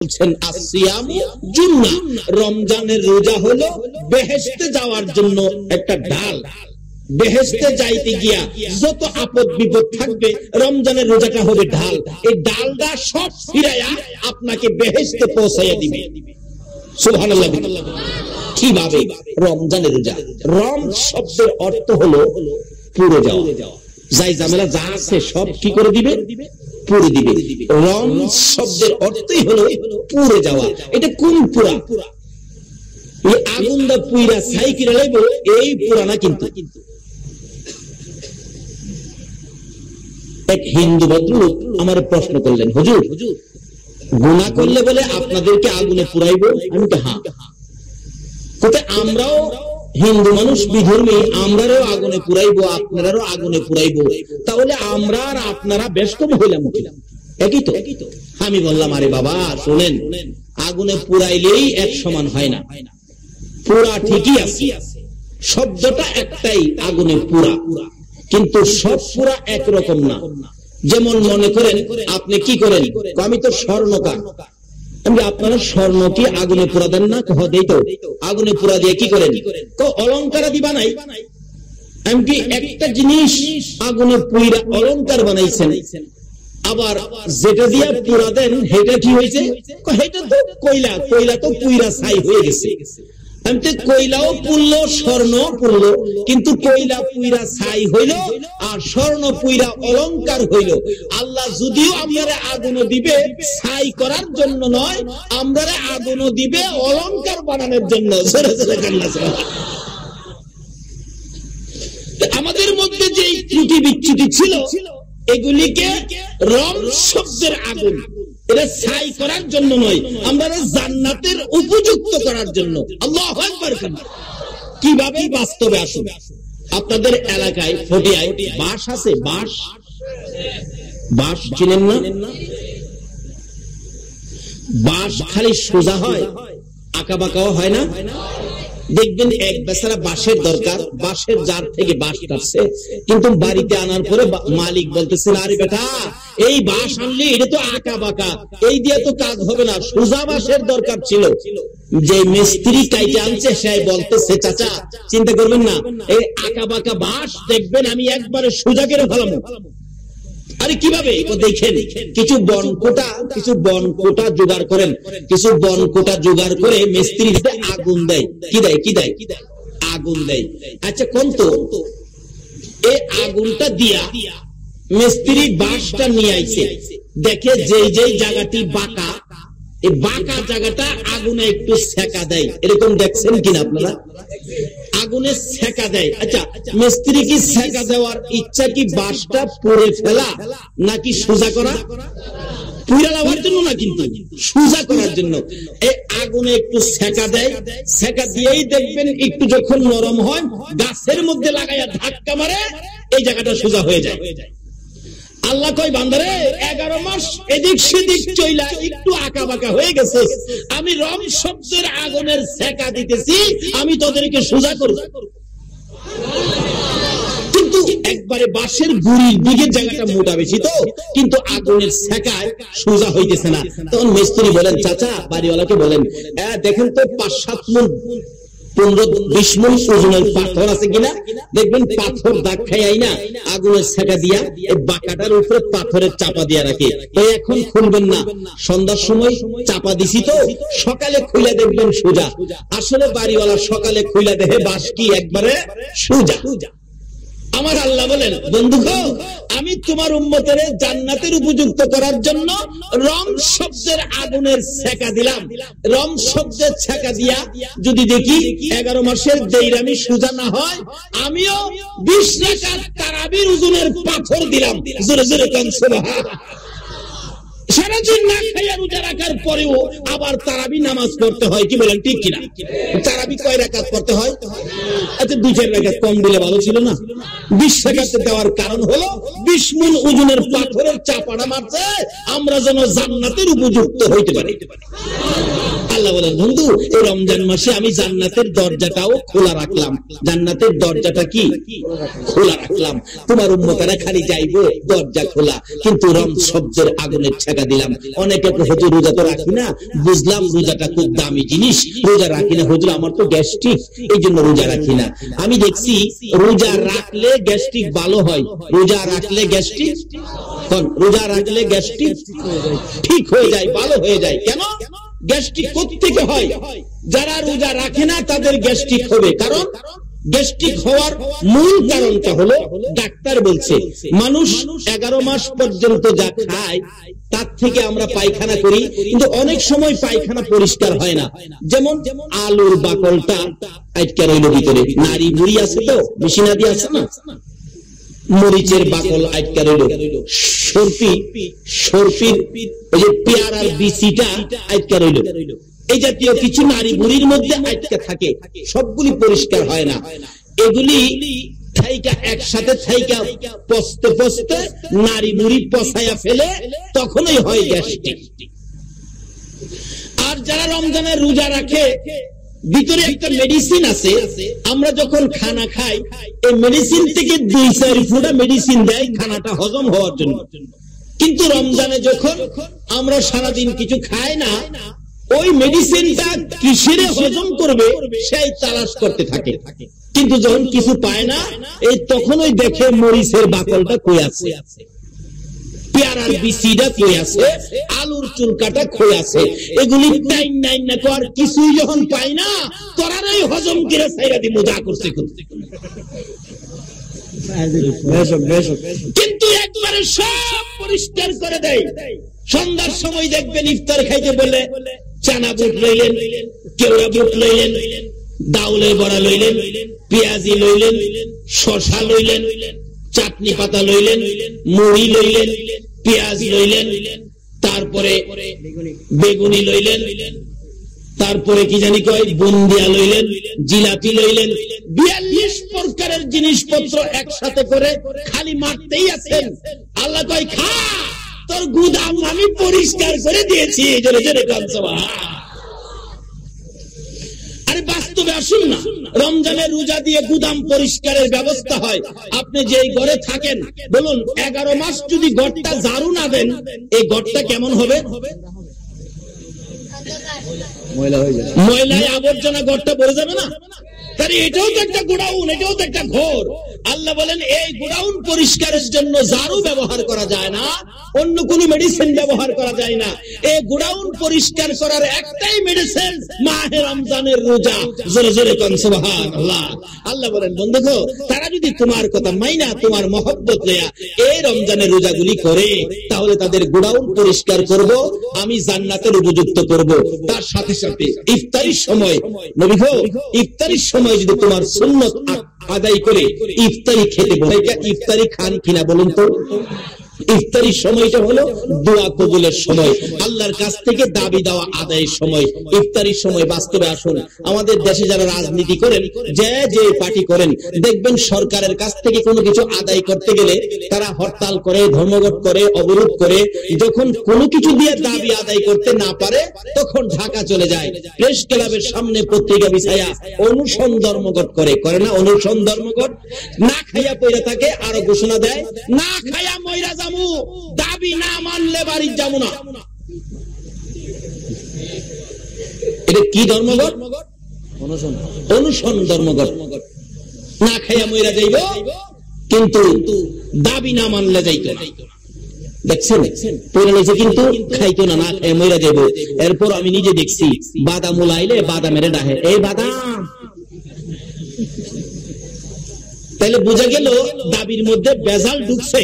বলছেন আসিয়ামু জুন্নাহ, রমজানের রোজা হলো বেহেশতে যাওয়ার জন্য একটা ঢাল। বেহেশতে যাইতে গিয়া যত আপদ বিপদ থাকবে রমজানের রোজাটা হবে ঢাল। এই ঢালটা সব ফিরাইয়া আপনাকে বেহেশতে পৌঁছাইয়া দিবে। সুবহানাল্লাহ। কিভাবে? রমজানের রোজা। রম শব্দের অর্থ হলো পুরো যাওয়া, যাই ঝামেলা যা আছে সব কি করে দিবে? পুরে দিবে। রম শব্দের অর্থই হলো পুরে যাওয়া। এটা কোন পুরা? এই আগুন দা পুইরা সাইকেল লাইব এই পুরা না। কিন্তু এক হিন্দু ভদ্রলোক আমার প্রশ্ন করলেন, হুজুর গুনাহ করলে বলে আপনাদেরকে আগুনে পুরাইব? আমি তো হ্যাঁ। কোথায় আমরাও হিন্দু মানুষ বিধর্মী, আমরাও আগুনে পুরাইবো, আপনারাও আগুনে পুরাইবো, তাহলে আমরা আর আপনারা বেশ কম হইলাম একই তো। আমি বললাম, আরে বাবা শোনেন, আগুনে পুরাইলেই এক সমান হয় না। পুরা ঠিকই আছে, শব্দটা একটাই, আগুনে পুরা, কিন্তু সব পুরা একরকম না। যেমন মনে করেন আপনি কি করেন, আমি তো স্বর্ণকার, আপনারা স্বর্ণ কি আগুনে পুরা দেন না? দেই তো। আগুনে পুরা দিয়ে কি করেন? অলঙ্কার দিবা নাই। এমনকি একটা জিনিস আগুনে পুইরা অলঙ্কার বানাইছেন, আবার যেটা দিয়ে পুরা দেন সেটা কি হয়েছে? সেটা তো কয়লা, কয়লা তো পুইরা ছাই হয়ে গেছে। কয়লাও পুরলো, স্বর্ণ পুরলো, কিন্তু কয়লা পুইরা ছাই হইল আর স্বর্ণ পুইরা অলঙ্কার হইল। আল্লাহ যদিও আমরা আগুনও দিবে ছাই করার জন্য নয়, আমরা আগুনও দিবে অলঙ্কার বানানোর জন্য। আমাদের মধ্যে যে ত্রুটি বিচ্যুতি ছিল এগুলিকে রম শব্দের আগুন, এটা ছাই করার জন্য নয়, আমরা জান্নাতের উপযুক্ত করার জন্য। আল্লাহু আকবার। কিভাবে বাস্তবে আসুন। আপনাদের এলাকায় ফটিয়ায় বাঁশ আছে, বাঁশ, বাঁশ চিনেন না? বাঁশ খালি সোজা হয়, আঁকা বাঁকাও হয় না। দেখবেন এক বেচারা বাঁশের দরকার, বাঁশের জার থেকে বাঁশ কাটছে, কিন্তু বাড়িতে আনার পরে মালিক বলতেছে, আরে বেটা এই বাঁশ আনলে এটা তো আঁকা বাঁকা, এই দিয়ে তো কাজ হবে না, সোজা বাঁশের দরকার ছিল। যে মিস্ত্রি কাইটে আনছে সে বলতেছে, চাচা চিন্তা করবেন না, এই আঁকা বাঁকা বাঁশ দেখবেন আমি একবারে সোজা করে ফেলাবো। আরে কিভাবে? দেখেন, কিছু বনকোটা জোগাড় করেন, কিছু বনকোটা জোগাড় করে মিস্ত্রি আগুন দেয়। কি দেয়? আগুন দেয়। আচ্ছা কোন তো এই আগুনটা দিয়া মিস্ত্রি বাঁশটা নিয়ে আইছে, দেখে যে জায়গাটি বাঁকা, এই বাঁকা জায়গাটা আগুনে একটু সেকা দেয়। এরকম দেখছেন কিনা আপনারা? আগুনে সেকা দেয়। আচ্ছা মিস্ত্রি কি সেকা দেওয়ার ইচ্ছা কি বাঁশটা পুড়ে ফেলা নাকি সোজা করা? পুড়ে দেওয়ার জন্য না, কিন্তু সোজা করার জন্য। এই আগুনে একটু সেকা দেয়, সেকা দিয়েই দেখবেন একটু যখন নরম হয় গাছের মধ্যে লাগাইয়া ধাক্কা মারে, এই জায়গাটা সোজা হয়ে যায়। আল্লাহ কয়, বান্দারে 11 মাস এদিক সেদিক চইলা একটু আঁকা বাঁকা হয়ে গেছে, আমি রম শব্দের আগুনের সেকা দিতেছি, আমি তোদেরকে সোজা করব। কিন্তু একবারে বাঁশের গুড়ির দিকের জায়গাটা মোটা বেশি তো, কিন্তু আগুনের সেকায় সোজা হইতেছে না। তখন মিস্ত্রি বলেন, চাচা বাড়িওয়ালাকে বলেন, দেখেন তো 5-7 মণ 15-20 মণ ওজনের পাথর আছে কিনা, দেখবেন পাথর দাগ খাই না আগুনের সেকা দিয়া এই বাঁকাটার উপরে পাথরের চাপা দিয়া রাখে। এখন খুলবেন না, সন্ধ্যার সময় চাপা দিছি তো, সকালে খুলে দেখবেন সোজা। আসলে বাড়িওয়ালা সকালে খুলে দেখে বাঁশ কি একবারে সোজা। আমার আল্লাহ বলেন, বন্ধু আমি তোমার উম্মতের জান্নাতের উপযুক্ত করার জন্য রম শব্দের আগুনের সেকা দিলাম। রম শব্দের সেকা দিয়া যদি দেখি 11 মাসের দেইরামি সোজা না হয়, আমিও 20 রাকাত তারাবির ওজনের পাথর দিলাম। জোরে জোরে কোন সুবহানাল্লাহ। সারাদিন না খাইয়া রোজা রাখার পরেও আবার তারাবি নামাজ পড়তে হয়, কি বলেন ঠিক কিনা? তারাবি কয় রাকাত পড়তে হয়? আচ্ছা 2-4 রাকাত কম দিলে ভালো ছিল না? 20 রাকাত দেওয়ার কারণ হলো 20 মণ ওজনের পাথরের চাপাটা মারছে আমরা যেন জান্নাতের উপযুক্ত হইতে পারি। আল্লাহ বলেন বন্ধু এই রমজান মাসে আমি জান্নাতের দরজাটাও খোলা রাখলাম। জান্নাতের দরজাটা কি খোলা রাখলাম, তোমার উম্মতেরা খালি যাইবো দরজা খোলা, কিন্তু রম শব্দের আগুনের ছেঁকা দিলাম। অনেকে হুজুর রোজা তো রাখি না, বুঝলাম রোজাটা খুব দামি জিনিস, রোজা রাখি না হুজুর, আমার তো গ্যাস্ট্রিক এই জন্য রোজা রাখি না। আমি দেখছি রোজা রাখলে গ্যাস্ট্রিক ভালো হয়, রোজা রাখলে গ্যাস্ট্রিক রোজা রাখলে গ্যাস্ট্রিক ঠিক হয়ে যায়, ভালো হয়ে যায়। কেন গ্যাস্ট্রিক কোত্থেকে হয়? যারা রোজা রাখে না তাদের গ্যাস্ট্রিক হবে। কারণ গ্যাস্ট্রিক হওয়ার মূল কারণটা হলো, ডাক্তার বলছে মানুষ 11 মাস পর্যন্ত যা খায় তার থেকে আমরা পায়খানা করি, কিন্তু অনেক সময় পায়খানা পরিষ্কার হয় না। যেমন আলুর বাকলটা আটকে রইল ভিতরে, নারী বুড়ি আছে তো মেশিনাদি আছে না, মরিচের বাকল আটকে রইল, সরপির ওই যে পেয়ারার বিচিটা আটকে রইল, এই জাতীয় কিছু নারী বুড়ির মধ্যে আটকে থাকে, সবগুলি পরিষ্কার হয় না। এগুলি থাইকা একসাথে থাইকা পচতে পচতে নারী বুড়ি পচাইয়া ফেলে, তখনই হয় গ্যাস্ট্রিক। আর যারা রমজানের রোজা রাখে ভিতরে একটা মেডিসিন আছে, আমরা যখন খানা খাই এই মেডিসিন থেকে 2-4 ফোঁটা মেডিসিন দেয় খানাটা হজম হওয়ার জন্য। কিন্তু রমজানে যখন আমরা সারাদিন কিছু খাই না, ওই মেডিসিনটা কিসেরে হজম করবে সেই তালাশ করতে থাকে। কিন্তু যখন কিছু পায় না, এই তখন ওই দেখে মরিচের বাকলটা কই আছে, পেয়ারার বিচিটা কই আছে, আলুর চুলকাটা কই আছে, এগুলি টাইম নাই না আর কিছুই যখন পাই না, তোরাই হজম করে ছাইরা দি মজা করতে করতে। কিন্তু একবারে সব পরিষ্কার করে দেয়। সন্ধ্যার সময় দেখবেন ইফতার খাইতে বলে চানা বুট লইলেন, কেওড়া বুট লইলেন, ডাউলের বড়া লইলেন, পেঁয়াজি লইলেন, শশা লইলেন, চাটনি পাতা লইলেন, মুড়ি লইলেন, পেঁয়াজ লইলেন, তারপরে বেগুনি লইলেন, তারপরে কি জানি কয় বুন্দিয়া লইলেন, জিলাপি লইলেন, 42 প্রকারের জিনিসপত্র একসাথে করে খালি মারতেই আছেন। আল্লাহ কয় খা, তোর গুদাম আমি পরিষ্কার করে দিয়েছি। জোরে জোরে কান সুবহান। আরে বাস্তবে আসুন না, রমজানের রোজা দিয়ে গুদাম পরিষ্কারের ব্যবস্থা হয়। আপনি যে ঘরে থাকেন বলুন, 11 মাস যদি ঘরটা ঝাড়ু না দেন, এই ঘরটা কেমন হবে? ময়লায় আবর্জনা ঘরটা ভরে যাবে না? তাহলে এটাও তো একটা গোডাউন, এটাও তো একটা ঘর। আল্লাহ বলেন এই গোডাউন পরিষ্কারের জন্য ঝাড়ু ব্যবহার করা যায় না, অন্য কোন মেডিসিন ব্যবহার করা যায় না। এই গোডাউন পরিষ্কার করার একটাই মেডিসিন মাহে রমজানের রোজা। জোরে জোরে কোন সুবহানাল্লাহ। আল্লাহ বলেন বন্ধু, তারা যদি তোমার কথা মাইনা তোমার মহব্বত লয়া এই রমজানের রোজাগুলি করে, তাহলে তাদের গোডাউন পরিষ্কার করব, আমি জান্নাতের উপযুক্ত করব। তার সাথে সাথে ইফতারির সময় নবী গো, ইফতারির সময় যদি তোমার সুন্নত আদায় করে ইফতারি খেতে বলে, ইফতারি খান কিনা বলুন তো? ইফতারির সময়টা হলো দোয়া কবুলের সময়, আল্লাহর কাছ থেকে দাবি দেওয়া আদায়ের সময়। ইফতারির সময় বাস্তবে আসুন, আমাদের দেশে যারা রাজনীতি করেন, যে পার্টি করেন, দেখবেন সরকারের কাছ থেকে কোনো কিছু আদায় করতে গেলে তারা হরতাল করে, ধর্মঘট করে, অবরোধ করে। যখন কোনো কিছু দিয়ে দাবি আদায় করতে না পারে, তখন ঢাকা চলে যায়, প্রেস ক্লাবের সামনে পত্রিকা বিছায়া অনুসরণ ধর্মঘট করে না? অনুসরণ ধর্মঘট না খাইয়া পয়রা থাকে, আরো ঘোষণা দেয় না খাইয়া ময়রা যামু, দাবি না মানলে বাড়ি যাবো না। এটা কি ধর্মঘট? অনুসরণ ধর্মঘট। না খাইয়া ময়রা যাইব, কিন্তু দাবি না মানলে যাইতো না। দেখছেন পড়ে নিয়েছে, কিন্তু খাইতো না, না খাইয়া ময়রা যাইব। এরপর আমি নিজে দেখছি, বাদাম উলাইলে বাদামের ডাহে, এই বাদাম। তাহলে বোঝা গেল দাবির মধ্যে বেজাল ঢুকছে।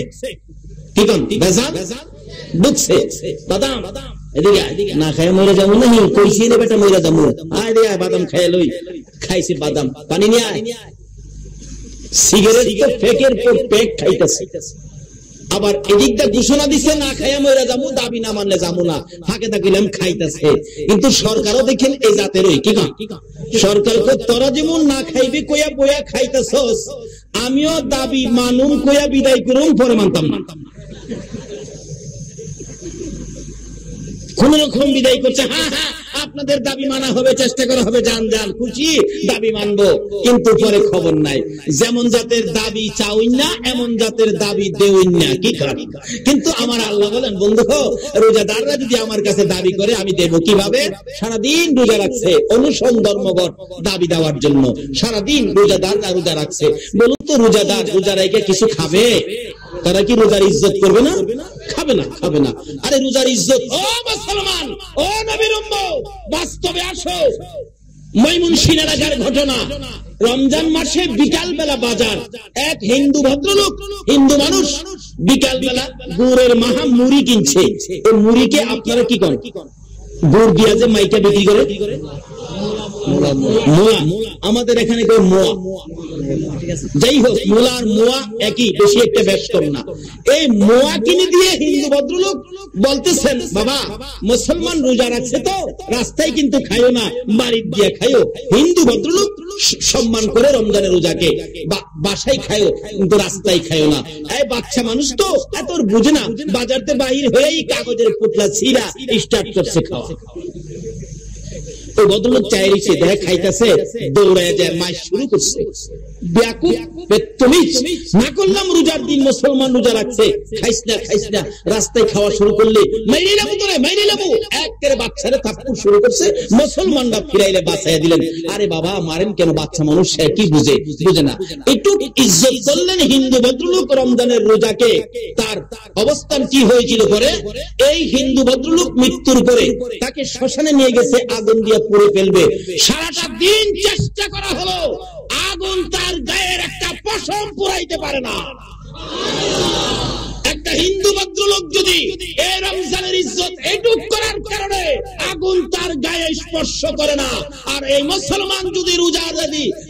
কি কন বেজাল ঢুকছে? বাদাম এদিকে না খাইয়া মরে যাবো না, কইছি রে বেটা মরে যাবো, আয় রে বাদাম খাইয়া লই। খাইছি বাদাম, পানি নিয়ে আয়। সিগারেট তো পেকের পর পেক খাইতেছে, আবার এদিকটা ঘোষণা দিছে না খাইয়া মরে যাবো, দাবি না মানলে যাবো না, ফাঁকে থাকিলাম খাইতেছে। কিন্তু সরকারও দেখেন এই জাতেরই। কি কন সরকারকে তোরা যেমন না খাইবে কইয়া বইয়া খাইতেছস, আমিও দাবি মানুম কইয়া বিদায় করুম, পরে মানতাম না। কোন রকম বিদায় করছে, হ্যাঁ হ্যাঁ আপনাদের দাবি মানা হবে, চেষ্টা করা হবে, জান জান খুশি দাবি মানবো, কিন্তু পরে খবর নাই। যেমন জাতের দাবি চাউই না, এমন জাতের দাবি দেউই না, কি কারণ? কিন্তু আমার আল্লাহ বলেন, বন্ধু রোজাদাররা যদি আমার কাছে দাবি করে আমি দেব কিভাবে? সারাদিন রোজা রাখছে, অনুসন ধর্মঘট দাবি দেওয়ার জন্য সারাদিন রোজাদাররা রোজা রাখছে। বলুন তো রোজাদার রোজা রেখে কিছু খাবে? তারা কি রোজার ইজ্জত করবে না? খাবে না, খাবে না। আরে রোজার ইজ্জত, ও মুসলমান, ও নবীর উম্মত, বাস্তবে আসো। ময়মনসিংহ এলাকার ঘটনা, রমজান মাসে বিকাল বেলা বাজার, এক হিন্দু ভদ্রলোক, হিন্দু মানুষ বিকাল বেলা গুড়ের মাহা মুড়ি কিনছে। ওই মুড়িকে আপনারা কি করেন? গুড় দিয়া যে মাইকা বিক্রি করে, মোয়া, আমাদের এখানে কেউ মোয়া, যাই হোক মোলার মোয়া একই, বেশি একটা বেশ কম না। এই মোয়া কিনে দিয়ে হিন্দু ভদ্রলোক বলতেছেন, বাবা মুসলমান রোজা রাখছে তো রাস্তায় কিন্তু খাইও না, বাড়ির দিয়ে খাইও। হিন্দু ভদ্রলোক সম্মান করে রমজানের রোজাকে, বাসায় খাইও কিন্তু রাস্তায় খাইও না। এই বাচ্চা মানুষ তো এত বুঝে না, বাজারতে বাহির হয়েই কাগজের পুতলা ছিঁড়া স্টার্ট করছে খাওয়া। ওই ভদ্রলোক চাইছে দেখা খাইতেছে, দৌড়ায় যায় মাইশ শুরু করছে, না করলাম রোজার দিন মুসলমান রোজা রাখছে, খাইস না খাইস না, রাস্তায় খাওয়া শুরু করলে মাইরে নেবো তোরে, মাইরে নেবো, একেবারে বাচ্চারা থাপ্পড় শুরু করছে। মুসলমানরা ফিরাইলে বাঁচাইয়া দিলেন। আরে বাবা মারেন কেন? বাচ্চা মানুষ সে কি বুঝে? বুঝে না। একটু ইজ্জত করলেন হিন্দু ভদ্রলোক রমজানের রোজাকে। তার অবস্থান কি হয়েছিল পরে? এই হিন্দু ভদ্রলোক মৃত্যুর পরে তাকে শ্মশানে নিয়ে গেছে, আগুন দিয়ে পুড়ে ফেলবে। সারাটা দিন চেষ্টা করা হলো, আগুন তার গায়ের একটা পশম পুরাইতে পারে না। একটা হিন্দু ভদ্রলোক যদি এই রমজানের ইজ্জত এটুক করার কারণে আগুন তার গায়ে স্পর্শ করে না, আর এই মুসলমান যদি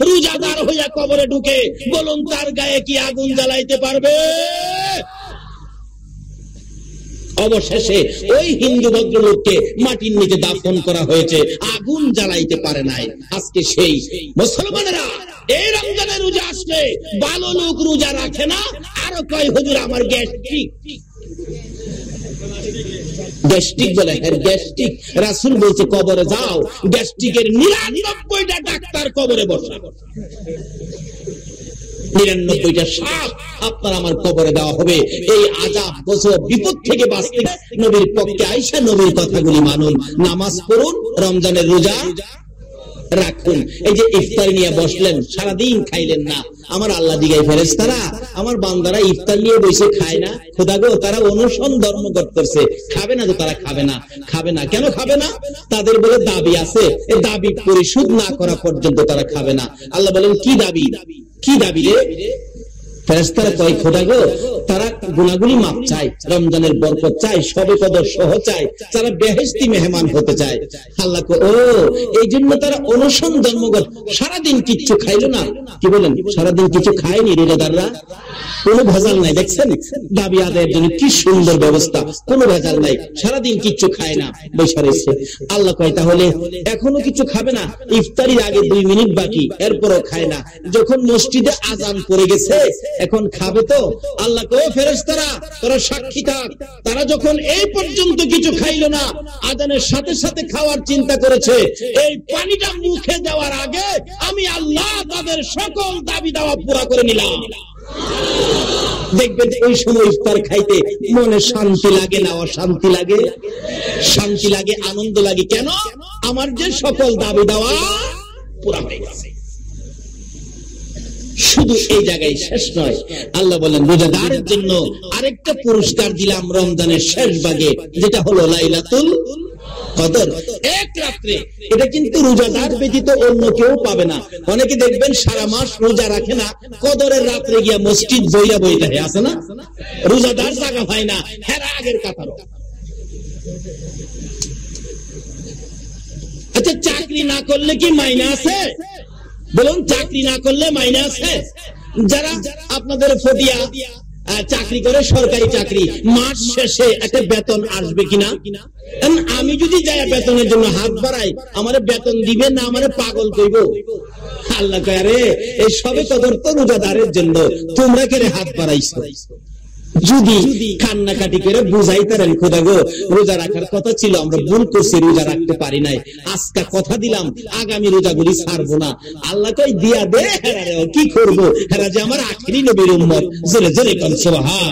রোজাদার হইয়া কবরে ঢুকে, বলুন তার গায়ে কি আগুন জ্বালাইতে পারবে? অবশেষে ওই হিন্দু ভদ্রলোককে মাটির নিচে দাফন করা হয়েছে, আগুন জ্বালাইতে পারে নাই। আজকে সেই মুসলমানেরা এই রমজানের রোজা আসলে ভালো লোক রোজা রাখে না, আরো কয় হুজুর আমার গ্যাস্ট্রিক, গ্যাস্ট্রিক বলে, গ্যাস্ট্রিক। রাসূল বলছে কবরে যাও, গ্যাস্ট্রিকের ৯৯টা ডাক্তার কবরে বসা, ৯৯টা সাপ আপনার আমার কবরে দেওয়া হবে। এই আযাব গজব বিপদ থেকে বাঁচতে নবীর পক্ষে আইসা নবীর কথাগুলি মানুন, নামাজ পড়ুন, রমজানের রোজা রাখুন। এই যে ইফতার নিয়ে বসলেন, সারাদিন খাইলেন না, আমার আল্লাহ দিগাই ফেরেশতারা আমার বান্দারা ইফতার নিয়ে বসে খায় না, খোদা গো তারা অনুসরণ ধর্মঘট করছে, খাবে না তো তারা খাবে না। খাবে না কেন খাবে না? তাদের বলে দাবি আছে, এই দাবি পরিশোধ না করা পর্যন্ত তারা খাবে না। আল্লাহ বলেন কি দাবি? কি দাবি রে? ফেরেশতারা কয় খোদা গো তারা গুনাহগুলি মাফ চায়, রমজানের বরকত চায়, শবে কদর সহ চায়, তারা বেহেশতি মেহমান হতে চায়। আল্লাহ কয় ও এই জন্য তারা অনুসরণ ধর্মঘট, সারাদিন কিচ্ছু খাইলো না। কি বলেন? সারাদিন কিছু খায়নি রোজাদাররা, কোনো ভেজাল নাই। দেখছেন দাবি আদায়ের জন্য কি সুন্দর ব্যবস্থা, কোনো ভেজাল নাই, সারাদিন কিচ্ছু খায় না, বৈশা রয়েছে। আল্লাহ কয় তাহলে এখনো কিছু খাবে না? ইফতারির আগে 2 মিনিট বাকি, এরপরও খায় না। যখন মসজিদে আজান পড়ে গেছে এখন খাবে তো? আল্লাহ কয় ফেরেশতারা তোরা সাক্ষী থাক, তারা যখন এই পর্যন্ত কিছু খাইলো না, আজানের সাথে সাথে খাওয়ার চিন্তা করেছে, এই পানিটা মুখে দেওয়ার আগে আমি আল্লাহ তাদের সকল দাবি দাওয়া পুরা করে নিলাম। দেখবেন ওই সময় ইফতার খাইতে মনে শান্তি লাগে না অশান্তি লাগে? শান্তি লাগে, আনন্দ লাগে। কেন? আমার যে সকল দাবি দাওয়া পুরা হয়ে গেছে। শুধু এই জায়গায় শেষ নয়, আল্লাহ বলেন রোজাদারের জন্য আরেকটা পুরস্কার দিলাম রমজানের শেষ ভাগে, যেটা হলো লাইলাতুল কদর, এক রাত্রে। এটা কিন্তু রোজাদার ব্যতীত অন্য কেউ পাবে না। অনেকে দেখবেন সারা মাস রোজা রাখে না, কদরের রাত্রে গিয়া মসজিদ বইরা বইতে আছে না, রোজাদার জায়গা পায় না, হেরা আগের কাতার। আচ্ছা চাকরি না করলে কি মাইনা আছে? বলুন চাকরি না করলে মাইনা আছে? যারা আপনাদের ফটিয়া চাকরি করে, সরকারি চাকরি, মাস শেষে একটা বেতন আসবে কিনা? আমি যদি যাই বেতনের জন্য হাত বাড়াই, আমারে বেতন দিবে না, আমারে পাগল কইব। আল্লাহ কয় আরে এই সবে কদর তো রোজাদারের জন্য, তোমরা কেন হাত বাড়াইছো? যদি কান্নাকাটি করে বুঝাইতারেন খোদা গো রোজা রাখার কথা ছিল, আমরা ভুল করছি, রোজা রাখতে পারি নাই, আজকে কথা দিলাম আগামী রোজাগুলি ছাড়বো না। আল্লাহ কই দিয়া দে, কি করবো, হেরা যে আমার আখিরি নবীর উম্মত। জোরে জোরে কোন সুবহান।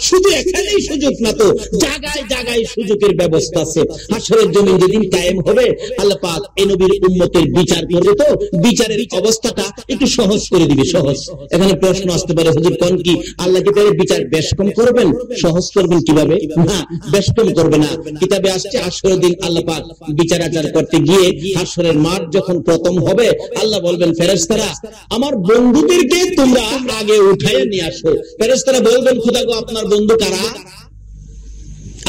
শুধু এখানেই সুযোগ না তো, জায়গায় জায়গায় সুযোগের ব্যবস্থা আছে। হাশরের জমিন যেদিন কায়েম হবে, আল্লাহ পাক এই নবীর উম্মতের বিচার করবে, তো বিচারের অবস্থাটা একটু সহজ করে দিবে। সহজ। এখানে প্রশ্ন আসতে পারে, হুজুর কোন কি আল্লাহ কি তাহলে বিচার বেশ কম করবেন, সহজ করবেন কিভাবে? না, বেশ কম করবে না। কিতাবে আসছে হাশরের দিন আল্লাহ পাক বিচার আচার করতে গিয়ে হাশরের মাঠ যখন প্রথম হবে, আল্লাহ বলবেন ফেরেশতারা আমার বন্ধুদেরকে তোমরা আগে উঠাইয়া নিয়ে আসো। ফেরেশতারা বলবেন খোদা গো আপনার বন্ধু কারা?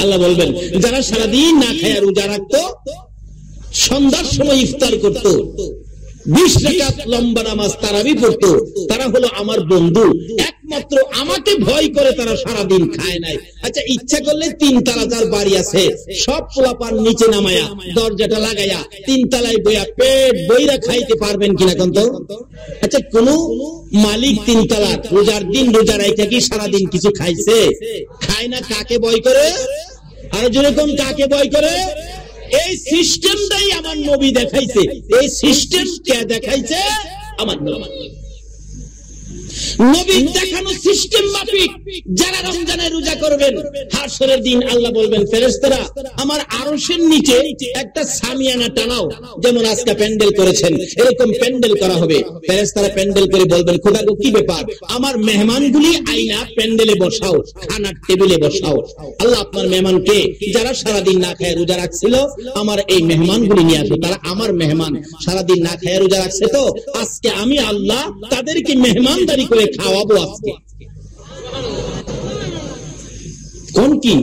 আল্লাহ বলবেন যারা সারাদিন না খায়া রোজা রাখতো, সন্ধ্যার সময় ইফতার করতো, 20 রাকাত লম্বা নামাজ তারাবি পড়তো, তারা হলো আমার বন্ধু। একমাত্র আমাকে ভয় করে তারা সারাদিন খায় নাই। আচ্ছা, ইচ্ছা করলে 3 তলা যার বাড়ি আছে সব পোলাপান নিচে নামায়া দরজাটা লাগাইয়া 3 তলায় বইয়া পেট বইরা খাইতে পারবেন কিনা কোন তো? আচ্ছা, কোন মালিক 3 তলা রোজার দিন রোজা রাইখা কি সারাদিন কিছু খাইছে? খায় না। কাকে ভয় করে? আর যেরকম কাকে ভয় করে? এই সিস্টেমটাই আমার নবী দেখাইছে। এই সিস্টেম কে দেখাইছে? আমার নবী দেখানো সিস্টেম মাফিক যারা রমজানে রোজা করবেন, হাশরের দিন আল্লাহ বলবেন ফেরেশতারা আমার আরশের নিচে একটা সামিয়ানা টানাও, যেমন আজকে প্যান্ডেল করেছেন এরকম প্যান্ডেল করা হবে। ফেরেশতারা প্যান্ডেল করে বলবেন খোদা গো কি ব্যাপার, আমার মেহমানগুলি আইনা প্যান্ডেলে বসাও, খানার টেবিলে বসাও। আল্লাহ আপনার মেহমান কে? যারা সারাদিন না খায় রোজা রাখছিল, আমার এই মেহমানগুলি নিয়ে আসো, তারা আমার মেহমান, সারাদিন না খায় রোজা রাখছে, তো আজকে আমি আল্লাহ তাদেরকে মেহমানদারি করে খাওয়াবো আজকে। কোন কি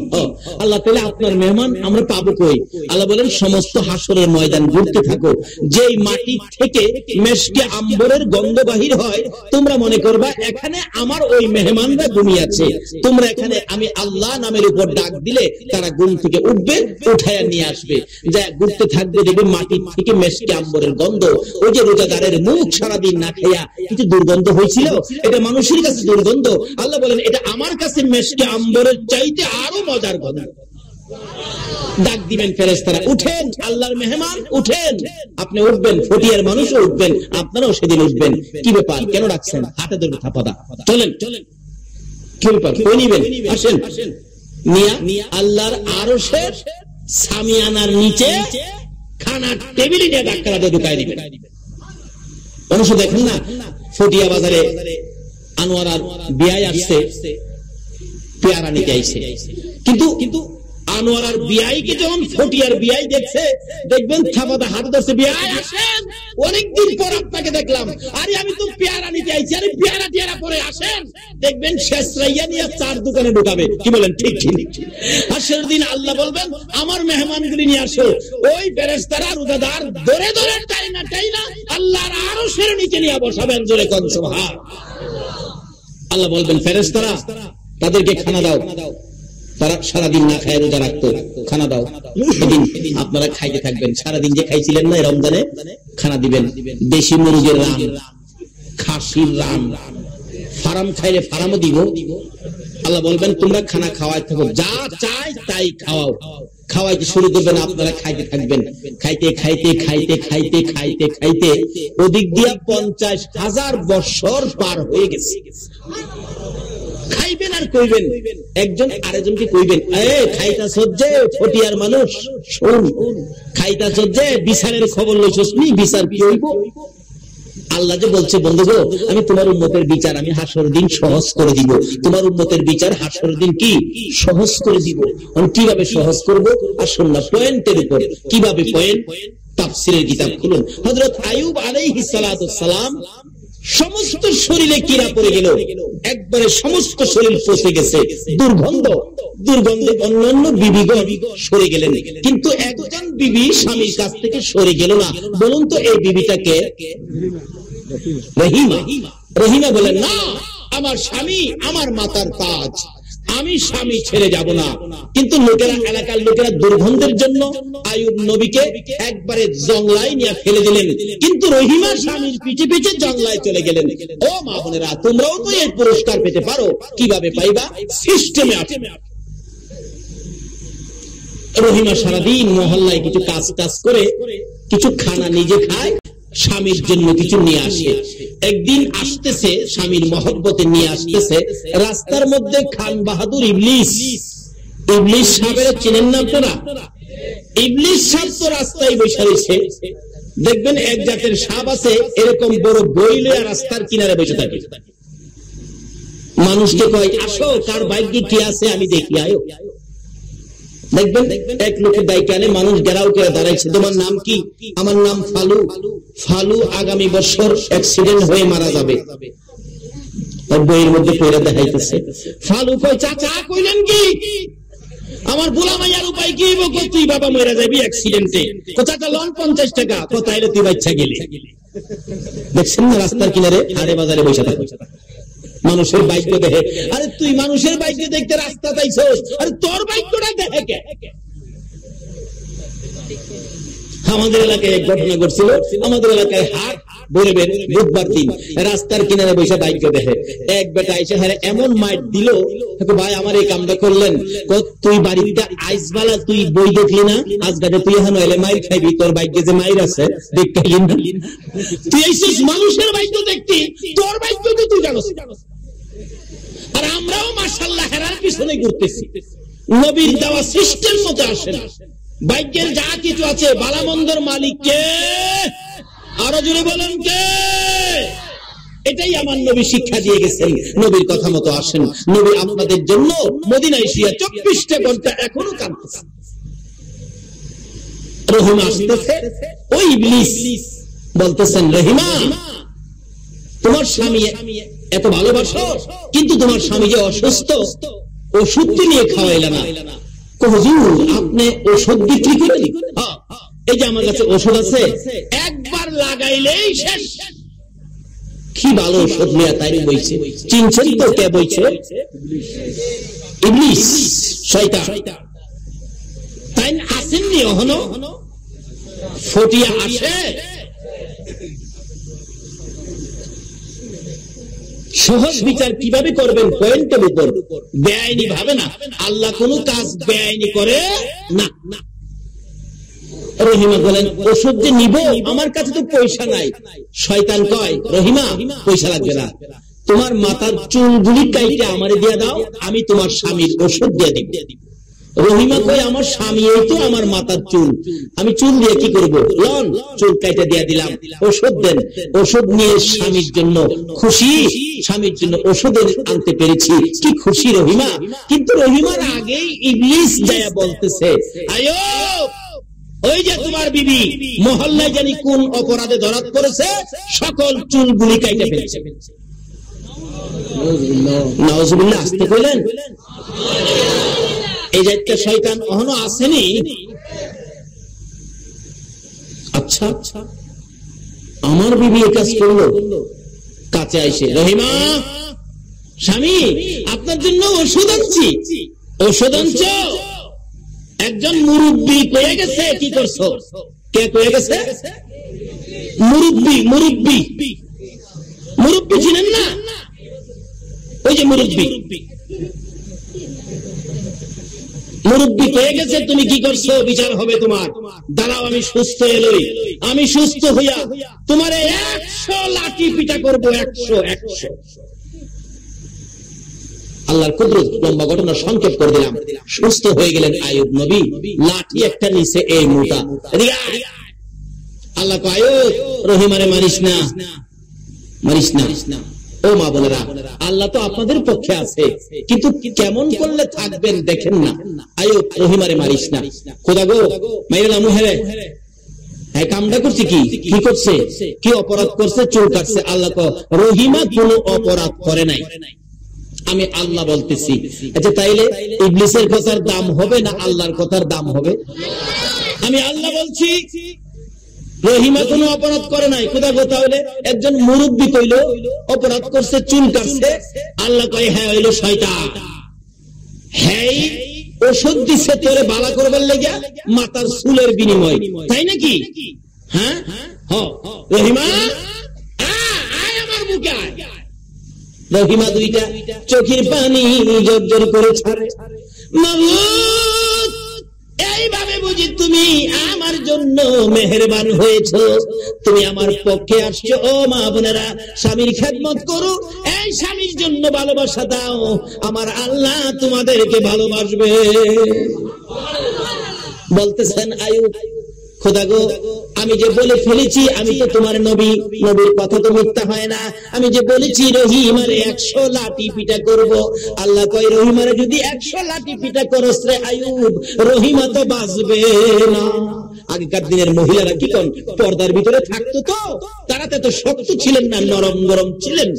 আল্লাহ তাআলা আপনার মেহমান আমরা পাবো কই? আল্লাহ বলেন সমস্ত হাসরের ময়দান ঘুরতে থাকো, যেই মাটি থেকে মেশকে আম্বরের গন্ধ বাহির হয়, তোমরা মনে করবা এখানে আমার ওই মেহমানরা ঘুমিয়ে আছে। তোমরা এখানে আমি আল্লাহ নামের উপর ডাক দিলে তারা ঘুম থেকে উঠবে, উঠায়া নিয়ে আসবে। যা ঘুরতে থাকবে, দেখবে মাটি থেকে মেশকে আম্বরের গন্ধ। ওই যে রোজাদারের মুখ সারাদিন না খাইয়া কিছু দুর্গন্ধ হয়েছিল, এটা মানুষের কাছে দুর্গন্ধ, আল্লাহ বলেন এটা আমার কাছে মেশকে আম্বরের চাইতে আরো মজার গন্ধ। ডাক দিবেন ফেরেশতারা, উঠেন আল্লাহর মেহমান উঠেন। আপনি উঠবেন, ফটিয়ার মানুষও উঠবেন, আপনারাও সেদিন উঠবেন। কি ব্যাপার, কেন ডাকছেন? হাতে ধরে থাপাদা, চলেন চলেন, কি ব্যাপার, কই নিবেন? আসেন। নিয়া আল্লাহর আরশের সামিয়ানার নিচে খানার টেবিলে নিয়ে ডাক্তারাতে ঢুকাই দিবেন। মানুষ দেখেন না, ফটিয়া বাজারে আনোয়ারার বিয়ায় আসছে, পেয়ারা নিতে আইছে, কিন্তু আনোয়ারার বিয়াইকে যখন ফটিয়ার বিয়াই দেখছে, দেখবেন থাপাদা হাতে ধরছে, বিয়াই আসেন, অনেকদিন পর আপনাকে দেখলাম, আরে আমি তো পেয়ারা নিতে আইছি, আরে পেয়ারা টিয়ারা পরে আসেন। দেখবেন শেষ রাইয়া নিয়ে 4 দোকানে ঢুকাবে। কি বলেন? ঠিক ঠিক। আর সেদিন আল্লাহ বলবেন আমার মেহমানগুলি নিয়ে আসো। ওই ফেরেশতারা রোজাদার ধরে ধরে টাইনা আল্লাহর আরশের নিচে নিয়ে বসাবেন। জোরে কোন সুবহান। আল্লাহ বলবেন ফেরেশতারা তাদেরকে খানা দাও, তারা সারাদিন না খায় রোজা রাখতো, খানা দাও। সেদিন আপনারা খাইতে থাকবেন, সারাদিন যে খাইছিলেন না রমজানে, খানা দিবেন। দেশি মুরগির রান, খাসির রান, ফার্ম খাইলে ফার্মও দিব। আল্লাহ বলবেন তোমরা খানা খাওয়াই থাকো, যা চাই তাই খাওয়াও। খাওয়াইতে শুরু করবেন, আপনারা খাইতে থাকবেন। খাইতে খাইতে খাইতে খাইতে খাইতে খাইতে ওদিক দিয়া 50,000 বছর পার হয়ে গেছে। খাইবেন আর কইবেন, একজন আরেকজনকে কইবেন, খাইতা সজ্জে ফটিয়ার মানুষ, শোন খাইতা সজ্জে বিচারের খবর লইছস নি, বিচার কি হইব? আল্লাহ যে বলছে বন্ধু গো, আমি তোমার উম্মতের বিচার আমি হাসর দিন সহজ করে দিব। তোমার উম্মতের বিচার হাসর দিন কি সহজ করে দিব। আমি কিভাবে সহজ করব? আসুন না পয়েন্টের উপর। কিভাবে পয়েন্ট? তাফসীরের কিতাব খুলুন। হযরত আইয়ুব আলাইহিস সালাতু সালাম সমস্ত শরীরে কিরা পড়ে গেল, একবারে সমস্ত শরীর পচে গেছে, দুর্গন্ধে অন্যান্য বিবিগণ সরে গেলেন, কিন্তু একজন বিবি স্বামীর কাছ থেকে সরে গেল না। বলুন তো এই বিবিটাকে? রহিমা। রহিমা বলেন না, আমার স্বামী আমার মাতার তাজ, আমি স্বামী ছেড়ে যাব না। কিন্তু লোকেরা, এলাকার লোকেরা দুর্গন্ধের জন্য আইয়ুব নবীকে একবারে জংলায় নিয়ে ফেলে দিলেন। কিন্তু রহিমা স্বামীর পিছে পিছে জংলায় চলে গেলেন। ও মা বোনেরা, তোমরাও তো এই পুরস্কার পেতে পারো। কিভাবে পাইবা? সিস্টেমে আছে। রহিমা সারাদিন মহল্লায় কিছু কাজ টাজ করে কিছু খানা নিজে খায়, স্বামীর জন্য কিছু নিয়ে আসে। একদিন আসতেছে, স্বামীর মহব্বতে নিয়ে আসতেছে, রাস্তার মধ্যে খান বাহাদুর ইবলিস, ইবলিস সাহেবের চেনেন না আপনারা? ইবলিস সাহেব তো রাস্তায় বসে রয়েছে। দেখবেন এক জাতের সাপ আছে, এরকম বড় বই লইয়া রাস্তার কিনারে বসে থাকে। মানুষকে কয়, আসো কার ভাগ্যে কি আছে আমি দেখি, আয়ো। দেখবেন এক লোকের দায়িত্ব আনে, মানুষ গেরাও করে দাঁড়াইছে, তোমার নাম কি? আমার নাম ফালু। ফালু আগামী বছর অ্যাক্সিডেন্ট হয়ে মারা যাবে। বইয়ের মধ্যে পড়ে দেখাইতেছে। ফালু কয়, চাচা কইলেন কি? আমার বুলা মাইয়ার উপায় কি? তুই বাবা মরে যাবি অ্যাক্সিডেন্টে। চাচা লোন 50 টাকা। কোথায় তুই বাচ্চা গেলে? দেখছেন না রাস্তার কিনারে হারে বাজারে বসে থাকে মানুষের ভাগ্য দেখে। আরে তুই মানুষের ভাগ্য দেখতে রাস্তা চাইছস, আরে তোর ভাগ্যটা দেখে কে? আমাদের এলাকায় এক ঘটনা ঘটছিল। আমাদের এলাকায় হাট বলবেন বুধবার দিন, রাস্তার কিনারে বসে ভাগ্য দেখে। এক বেটা এসে হারে এমন মাইট দিল, ভাই আমার এই কামটা করলেন। তুই বাড়িতে আইসবালা, তুই বই দেখলি না? আজ গাছে তুই এখন এলে মাইর খাইবি, তোর ভাগ্যে যে মাইর আছে দেখতে না। তুই এইসব মানুষের ভাগ্য দেখতি, তোর ভাগ্য তো তুই জানোস। আর আমরাও মাশাআল্লাহ হেরার পিছনে ঘুরতেছি। নবীর দেওয়া সিস্টেম মতো আসেন। ভাগ্যের যা কিছু আছে বালামন্দর মালিক কে? আরো জোরে বলেন কে? এটাই আমার নবী শিক্ষা দিয়ে গেছেন। নবীর কথা মতো আসেন। নবী আপনাদের জন্য মদিনায় শুয়ে 24টা ঘন্টা এখনো কাঁদতেছে। রহিমা আসতেছে, ওই ইবলিস বলতেছেন, রহিমা তোমার স্বামী এত ভালোবাসো, কিন্তু তোমার স্বামী যে অসুস্থ, ওষুধ নিয়ে খাওয়াইলে না। হুজুর আপনি ওষুধ বিক্রি করেন? এই যে আমার কাছে ওষুধ আছে, একবার লাগাইলেই শেষ। কি ভালো ওষুধ নিয়ে তাই বইছে। চিনছেন তো কে বইছে? ইবলিস, শয়তান। তাই আসেননি এখনো? ফটিয়া আসে। সহজ বিচার কিভাবে করবেন? পয়েন্টের উপর, বেআইনি ভাবে না। আল্লাহ কোন কাজ বেআইনি করে না। রহিমা বলেন, ওষুধ যে নিব, আমার কাছে তো পয়সা নাই। শয়তান কয়, রহিমা পয়সা লাগবে না, তোমার মাথার চুলগুলি কাইটে আমারে দিয়ে দাও, আমি তোমার স্বামীর ওষুধ দিয়ে দিব। রহিমা কয়, আমার স্বামী এই তো আমার মাথার চুল, আমি চুল দিয়ে কি করবো? লন চুল কাইটে দিয়ে দিলাম, ওষুধ দেন। ওষুধ নিয়ে স্বামীর জন্য খুশি, স্বামীর জন্য ওষুধ আনতে পেরেছি, কি খুশি রহিমা। কিন্তু রহিমার আগেই ইবলিস যায় বলতেছে, আয়ো ওই যে তোমার বিবি মহল্লায় জানি কোন অপরাধে ধরা পড়েছে, সকল চুলগুলি কাইটে ফেলেছে। নাউজুবিল্লাহ, আসতে কইলেন? এই জাতীয় শয়তান এখনো আসেনি। আচ্ছা আমার বিবি এই কাজ করলো, কাছে আইসে, রহিমা স্বামী আপনার জন্য ওষুধ আনছি। ওষুধ আনছ? একজন মুরব্বী কয়ে গেছে। কি করছো? কে কয়ে গেছে? মুরব্বী। মুরব্বী মুরব্বী চিনেন না? ওই যে মুরব্বী, মুরব্বী কয়ে গেছে, তুমি কি করছো? বিচার হবে তোমার। দাঁড়াও আমি সুস্থ এলোই, আমি সুস্থ হইয়া তোমার 100 লাঠি পিটা করবো। 100 আল্লাহর কুদরত। লম্বা ঘটনা সংক্ষেপ করে দিলাম। সুস্থ হয়ে গেলেন আইয়ুব নবী। লাঠি একটা নিচে এই মোটা। আল্লাহ কয়, আইয়ুব রহিমারে মারিস না, মারিস না। ও মা বোনেরা, আল্লাহ তো আপনাদের পক্ষে আছে, কিন্তু কেমন করলে থাকবেন দেখেন না। আইয়ুব রহিমারে মারিস না। খোদা গো মাইরা মুহেরে হ্যাঁ কামটা করছে, কি করছে? কি অপরাধ করছে? চুল কাটছে। আল্লাহ কয়, রহিমা কোনো অপরাধ করে নাই, আমি আল্লাহ বলতেছি। আচ্ছা তাইলে ইবলিসের কথার দাম হবে না আল্লাহর কথার দাম হবে? আমি আল্লাহ বলছি রহিমা কোনো অপরাধ করে নাই। কোথা কথা হইলে একজন মুরব্বী কইল অপরাধ করছে, চুল কাটছে। আল্লাহ কয়, হ্যাঁ হইল শয়তান। হ্যাঁ ওষুধ দিচ্ছে তোরে বালা করবার লেগে মাতার চুলের বিনিময়, তাই নাকি? হ্যাঁ রহিমা আয় আমার বুকে আয়। রহিমা দুইটা চোখের পানি জোর করে ছাড়ে। মাবুদ এইভাবে বুঝি তুমি আমার জন্য মেহেরবান হয়েছো, তুমি আমার পক্ষে আসছো। ও মা বোনেরা, স্বামীর খেদমত করো, এই স্বামীর জন্য ভালোবাসা দাও, আমার আল্লাহ তোমাদেরকে ভালোবাসবে। বলতেছেন আয়ুব, খোদা গো আমি যে বলে ফেলেছি, আমি তো তোমার নবী, নবীর কথা তো মিথ্যা হয় না। আমি যে বলেছি রহিমারে 100 লাঠি পিটা করব, আল্লাহ কয় রহিমারে যদি 100 লাঠি পিটা করস রে আয়ুব, রহিমা তো বাঁচবে না। আগেকার দিনের মহিলারা কি কোন পর্দার ভিতরে থাকতো, তো তারা তো শক্ত ছিলেন না, নরম গরম ছিলেন।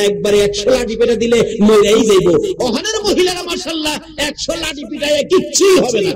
একবারে 100 লাঠি পিটা দিলে মরেই যাইব। ওখানের মহিলারা মাশাআল্লাহ 100 লাঠি পিটায় কিচ্ছুই হবে না।